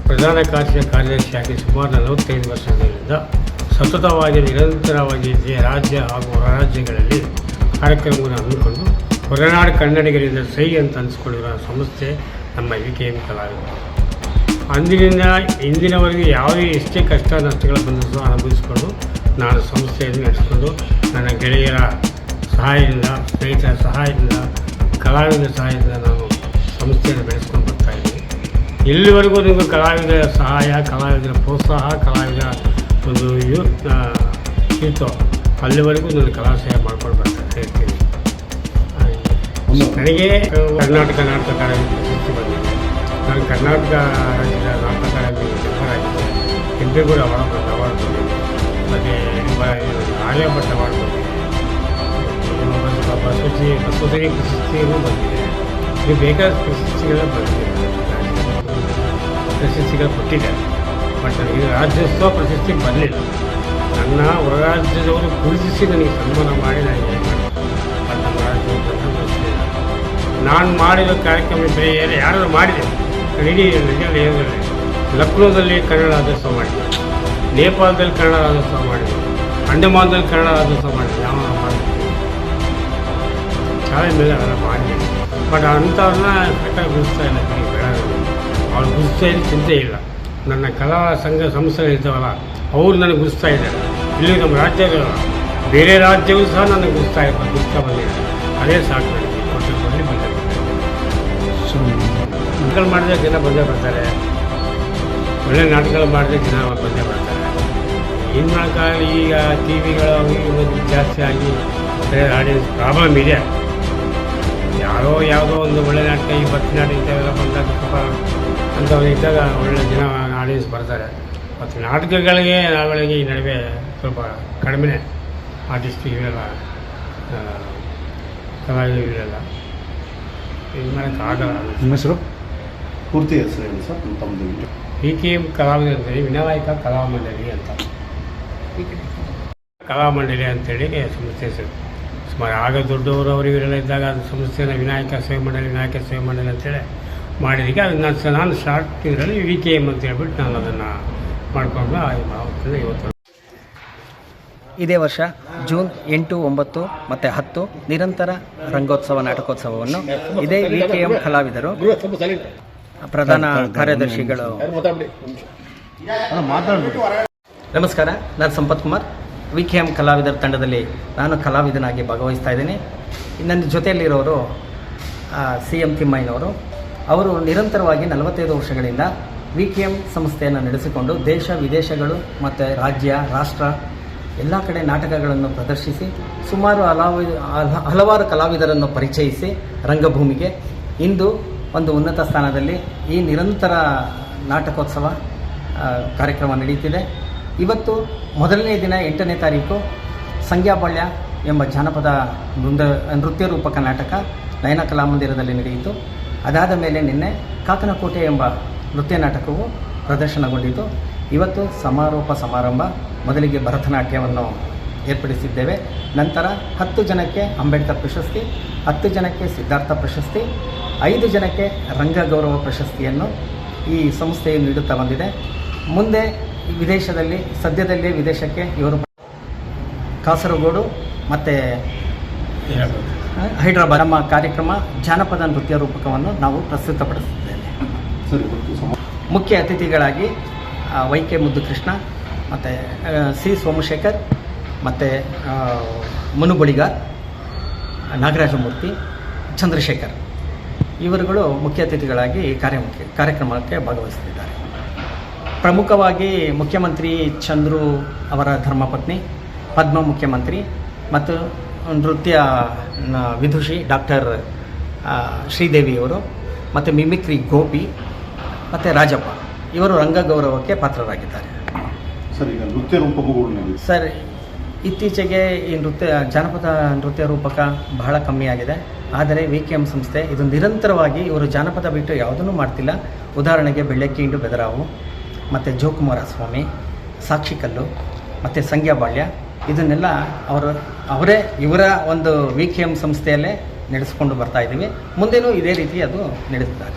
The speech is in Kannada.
ಪ್ರಧಾನ ಕಾರ್ಯದರ್ಶಿಯಾಗಿ ಸುಮಾರು 45 ವರ್ಷಗಳಿಂದ ಸತತವಾಗಿ ನಿರಂತರವಾಗಿ ರಾಜ್ಯ ಹಾಗೂ ಹೊರ ರಾಜ್ಯಗಳಲ್ಲಿ ಕಾರ್ಯಕ್ರಮವನ್ನು ಹಮ್ಮಿಕೊಂಡು ಹೊರನಾಡು ಕನ್ನಡಿಗರಿಂದ ಸೈ ಅಂತ ಅನಿಸ್ಕೊಂಡಿರೋ ಸಂಸ್ಥೆ ನಮ್ಮ VKM ಕಲಾವಿದರು. ಅಂದಿನಿಂದ ಇಂದಿನವರೆಗೆ ಯಾವುದೇ ಎಷ್ಟೇ ಕಷ್ಟ ನಷ್ಟಗಳು ಬಂದರೂ ಅನುಭವಿಸಿಕೊಂಡು ನಾನು ಸಂಸ್ಥೆಯನ್ನು ನಡೆಸಿಕೊಂಡು ನನ್ನ ಗೆಳೆಯರ ಸಹಾಯದಿಂದ, ಸ್ನೇಹಿತರ ಸಹಾಯದಿಂದ, ಕಲಾವಿದರ ಸಹಾಯದಿಂದ ನಾನು ಸಂಸ್ಥೆಯನ್ನು ಬೆಳೆಸ್ಕೊಂಡು ಬರ್ತಾಯಿದ್ದೀನಿ. ಇಲ್ಲಿವರೆಗೂ ನಿಮಗೆ ಕಲಾವಿದರ ಸಹಾಯ, ಕಲಾವಿದರ ಪ್ರೋತ್ಸಾಹ, ಕಲಾವಿದರ ಒಂದು ಇತ್ತು, ಅಲ್ಲಿವರೆಗೂ ನಾನು ಕಲಾ ಸಹಾಯ ಮಾಡ್ಕೊಂಡು ಬರ್ತಾ ಇರ್ತೀನಿ. ನನಗೆ ಕರ್ನಾಟಕ ನಾಟಕ ಅಕಾಡೆಮಿ ಪ್ರಶಸ್ತಿ ಬಂದಿದೆ. ನಾನು ಕರ್ನಾಟಕ ರಾಜ್ಯದ ನಾಟಕ ಅಕಾಡೆಮಿ ಮೆಂಬರ್ ಆಗಿದ್ದೆ. ಕೆಂಪೇಗೌಡ ಅವಾರ್ಡ್ ಬಂದಿದೆ, ಮತ್ತು ಆರ್ಯಭಟ್ಟ ಅವಾರ್ಡ್ ಬಂದಿದೆ, ಬಸವಶ್ರೀ ಪ್ರಶಸ್ತಿಯೂ ಬಂದಿದೆ. ಇದು ಬೇಕಾದ ಪ್ರಶಸ್ತಿಗಳ ಬಂದಿದೆ, ಪ್ರಶಸ್ತಿಗಳು ಕೊಟ್ಟಿದ್ದಾರೆ. ಬಟ್ ನನಗೆ ರಾಜ್ಯೋತ್ಸವ ಪ್ರಶಸ್ತಿ ಬರಲಿಲ್ಲ. ನನ್ನ ಹೊರ ರಾಜ್ಯದವರು ಗುರುತಿಸಿ ನನಗೆ ಸನ್ಮಾನ ಮಾಡಿ ನನಗೆ ಬಟ್ ನಮ್ಮ ರಾಜ್ಯೋತ್ಸವ ಬರಲಿಲ್ಲ. ನಾನು ಮಾಡಿದ ಕಾರ್ಯಕ್ರಮ ಬೇರೆ ಯಾರು ಮಾಡಿದೆ. ಇಡೀ ಏನಿದೆ, ಲಕ್ನೋದಲ್ಲಿ ಕನ್ನಡ ರಾಜ್ಯೋತ್ಸವ ಮಾಡಿದೆ, ನೇಪಾಳದಲ್ಲಿ ಕನ್ನಡ ರಾಜ್ಯೋತ್ಸವ ಮಾಡಿದೆ, ಅಂಡಮಾನದಲ್ಲಿ ಕನ್ನಡ ರಾಜ್ಯೋತ್ಸವ ಮಾಡಿದೆ. ಯಾವ ಮಾಡಿದೆ ಚಾಲೆ ಮೇಲೆ ಅದೆಲ್ಲ ಮಾಡಿದೆ. ಬಟ್ ಅಂಥವ್ರನ್ನ ಕರೆಕ್ಟಾಗಿ ಗುರುತಿಸ್ತಾ ಇಲ್ಲ. ಅವ್ರು ಗುರುತಿಸ್ತಾ ಇಲ್ಲ, ಚಿಂತೆ ಇಲ್ಲ. ನನ್ನ ಕಲಾ ಸಂಘ ಸಂಸ್ಥೆಗಳಿರ್ತಾವಲ್ಲ, ಅವ್ರು ನನಗೆ ಗುರುತಿಸ್ತಾ ಇದ್ದಾರೆ. ಇಲ್ಲಿ ನಮ್ಮ ರಾಜ್ಯಗಳು ಬೇರೆ ರಾಜ್ಯಗಳು ಸಹ ನನಗೆ ಗುರುತಿಸ್ತಾ ಬಂದಿದೆ. ಅದೇ ಸಾಕು ನನಗೆ. ಕೊಟ್ಟು ಬಂದೇ ನಾಟಕಗಳು ಮಾಡಿದ್ರೆ ಜನ ಬಂದೇ ಬರ್ತಾರೆ, ಒಳ್ಳೆ ನಾಟಕಗಳು ಮಾಡಿದ್ರೆ ಜನ ಬಂದೇ ಬರ್ತಾರೆ. ಏನು ಮಾಡೋಕ್ಕಾಗಲಿ, ಈಗ TV ಜಾಸ್ತಿ ಆಗಿ ಆಡಿಯನ್ಸ್ ಪ್ರಾಬ್ಲಮ್ ಇದೆ. ಯಾವುದೋ ಒಂದು ಒಳ್ಳೆ ನಾಟಕ, ಈ ಭರತನಾಟ್ಯ ಇಂಥವೆಲ್ಲ ಬಂದಾಗ ಸ್ವಲ್ಪ ಅಂಥವ್ರು ಇದ್ದಾಗ ಒಳ್ಳೆ ಜನ ಆಡಿಯನ್ಸ್ ಬರ್ತಾರೆ. ಮತ್ತು ನಾಟಕಗಳಿಗೆ ನಾವುಗಳಿಗೆ ಈ ನಡುವೆ ಸ್ವಲ್ಪ ಕಡಿಮೆ ಆರ್ಟಿಸ್ಟ್ ಇವೆಲ್ಲ ಕಲಾವಿದರು ಇವೆಲ್ಲ ಇದು ಮಾಡೋಕ್ಕಾಗಲ್ಲ. ನಿಮ್ಮ ಹೆಸರು, ಪೂರ್ತಿ ಹೆಸರು ಏನು ಸರ್ ತಮ್ಮದು? VKM ಕಲಾವಿದರು ಅಂತೇಳಿ ವಿನಾಯಕ ಕಲಾಮಂಡಳಿ ಅಂತ, ಕಲಾಮಂಡಳಿ ಅಂತೇಳಿ ಸಂಸ್ಥೆ ಹೆಸರು. ಸುಮಾರು ಆಗ ದೊಡ್ಡವರು ಅವರು ಇವರೆಲ್ಲ ಇದ್ದಾಗ ಅದು ಸಂಸ್ಥೆನ ವಿನಾಯಕ ಸೇವೆ ಮಂಡಳಿ ಅಂತೇಳಿ ಮಾಡಿದೀಗ ಅದನ್ನು ನಾನು ಶಾರ್ಟ್ ಇದರಲ್ಲಿ VKM ಅಂತ ಹೇಳ್ಬಿಟ್ಟು ನಾನು ಅದನ್ನು ಮಾಡಿಕೊಂಡು ಆವತ್ತಿಂದ ಇವತ್ತು. ಇದೇ ವರ್ಷ ಜೂನ್ 8, 9 ಮತ್ತು 10 ನಿರಂತರ ರಂಗೋತ್ಸವ ನಾಟಕೋತ್ಸವವನ್ನು ಇದೇ VKM ಕಲಾವಿದರು ಪ್ರಧಾನ ಕಾರ್ಯದರ್ಶಿಗಳು. ನಮಸ್ಕಾರ, ನಾನು ಸಂಪತ್ ಕುಮಾರ್. VKM ಕಲಾವಿದರ ತಂಡದಲ್ಲಿ ನಾನು ಕಲಾವಿದನಾಗಿ ಭಾಗವಹಿಸ್ತಾ ಇದ್ದೀನಿ. ನನ್ನ ಜೊತೆಯಲ್ಲಿರೋರು CM ತಿಮ್ಮಯ್ಯನವರು. ಅವರು ನಿರಂತರವಾಗಿ 45 ವರ್ಷಗಳಿಂದ VKM ಸಂಸ್ಥೆಯನ್ನು ನಡೆಸಿಕೊಂಡು ದೇಶ ವಿದೇಶಗಳು ಮತ್ತು ರಾಜ್ಯ ರಾಷ್ಟ್ರ ಎಲ್ಲ ಕಡೆ ನಾಟಕಗಳನ್ನು ಪ್ರದರ್ಶಿಸಿ ಸುಮಾರು ಹಲವಾರು ಕಲಾವಿದರನ್ನು ಪರಿಚಯಿಸಿ ರಂಗಭೂಮಿಗೆ ಇಂದು ಒಂದು ಉನ್ನತ ಸ್ಥಾನದಲ್ಲಿ ಈ ನಿರಂತರ ನಾಟಕೋತ್ಸವ ಕಾರ್ಯಕ್ರಮ ನಡೆಯುತ್ತಿದೆ. ಇವತ್ತು ಮೊದಲನೇ ದಿನ 8ನೇ ತಾರೀಕು ಸಂಗ್ಯಾಬಾಳ್ಯ ಎಂಬ ಜಾನಪದ ನೃತ್ಯ ರೂಪಕ ನಾಟಕ ನಯನ ಕಲಾಮಂದಿರದಲ್ಲಿ ನಡೆಯಿತು. ಅದಾದ ಮೇಲೆ ನಿನ್ನೆ ಕಾಕನಕೋಟೆ ಎಂಬ ನೃತ್ಯ ನಾಟಕವು ಪ್ರದರ್ಶನಗೊಂಡಿತು. ಇವತ್ತು ಸಮಾರೋಪ ಸಮಾರಂಭ. ಮೊದಲಿಗೆ ಭರತನಾಟ್ಯವನ್ನು ಏರ್ಪಡಿಸಿದ್ದೇವೆ. ನಂತರ 10 ಜನಕ್ಕೆ ಅಂಬೇಡ್ಕರ್ ಪ್ರಶಸ್ತಿ, 10 ಜನಕ್ಕೆ ಸಿದ್ಧಾರ್ಥ ಪ್ರಶಸ್ತಿ, 5 ಜನಕ್ಕೆ ರಂಗ ಗೌರವ ಪ್ರಶಸ್ತಿಯನ್ನು ಈ ಸಂಸ್ಥೆಯು ನೀಡುತ್ತಾ ಬಂದಿದೆ. ಮುಂದೆ ವಿದೇಶದಲ್ಲಿ ಸದ್ಯದಲ್ಲೇ ವಿದೇಶಕ್ಕೆ ಇವರು ಕಾಸರಗೋಡು ಮತ್ತು ಹೈದರಾಬಾದ್ ನಮ್ಮ ಕಾರ್ಯಕ್ರಮ ಜಾನಪದ ನೃತ್ಯ ರೂಪಕವನ್ನು ನಾವು ಪ್ರಸ್ತುತಪಡಿಸಿದ್ದೇವೆ. ಮುಖ್ಯ ಅತಿಥಿಗಳಾಗಿ YK ಮುದ್ದುಕೃಷ್ಣ ಮತ್ತು C ಸೋಮಶೇಖರ್ ಮತ್ತು ಮನುಬಳಿಗಾರ್, ನಾಗರಾಜಮೂರ್ತಿ, ಚಂದ್ರಶೇಖರ್ ಇವರುಗಳು ಮುಖ್ಯ ಅತಿಥಿಗಳಾಗಿ ಕಾರ್ಯಕ್ರಮಕ್ಕೆ ಭಾಗವಹಿಸುತ್ತಿದ್ದಾರೆ. ಪ್ರಮುಖವಾಗಿ ಮುಖ್ಯಮಂತ್ರಿ ಚಂದ್ರು ಅವರ ಧರ್ಮಪತ್ನಿ, ಪದ್ಮ ಮುಖ್ಯಮಂತ್ರಿ ಮತ್ತು ನೃತ್ಯ ವಿದುಷಿ ಡಾಕ್ಟರ್ ಶ್ರೀದೇವಿಯವರು ಮತ್ತು ಮಿಮಿಕ್ರಿ ಗೋಪಿ ಮತ್ತು ರಾಜಪ್ಪ ಇವರು ರಂಗ ಗೌರವಕ್ಕೆ ಪಾತ್ರರಾಗಿದ್ದಾರೆ. ಸರ್, ಈಗ ನೃತ್ಯ ರೂಪಕಗಳು ಸರ್, ಇತ್ತೀಚೆಗೆ ಈ ಜಾನಪದ ನೃತ್ಯ ರೂಪಕ ಬಹಳ ಕಮ್ಮಿಯಾಗಿದೆ. ಆದರೆ VKM ಸಂಸ್ಥೆ ಇದು ನಿರಂತರವಾಗಿ ಇವರು ಜಾನಪದ ಬಿಟ್ಟು ಯಾವುದನ್ನು ಮಾಡ್ತಿಲ್ಲ. ಉದಾಹರಣೆಗೆ ಬೆಳ್ಳಕ್ಕಿಂಡು ಬೆದರಾವು ಮತ್ತು ಜೋಕುಮಾರ ಸ್ವಾಮಿ, ಸಾಕ್ಷಿಕಲ್ಲು ಮತ್ತು ಸಂಗ್ಯಾಬಾಳ್ಯ ಇದನ್ನೆಲ್ಲ ಇವರ ಒಂದು VKM ಸಂಸ್ಥೆಯಲ್ಲೇ ನಡೆಸಿಕೊಂಡು ಬರ್ತಾ ಇದ್ದೀವಿ. ಮುಂದೆನೂ ಇದೇ ರೀತಿ ಅದು ನಡೆಸುತ್ತಾರೆ.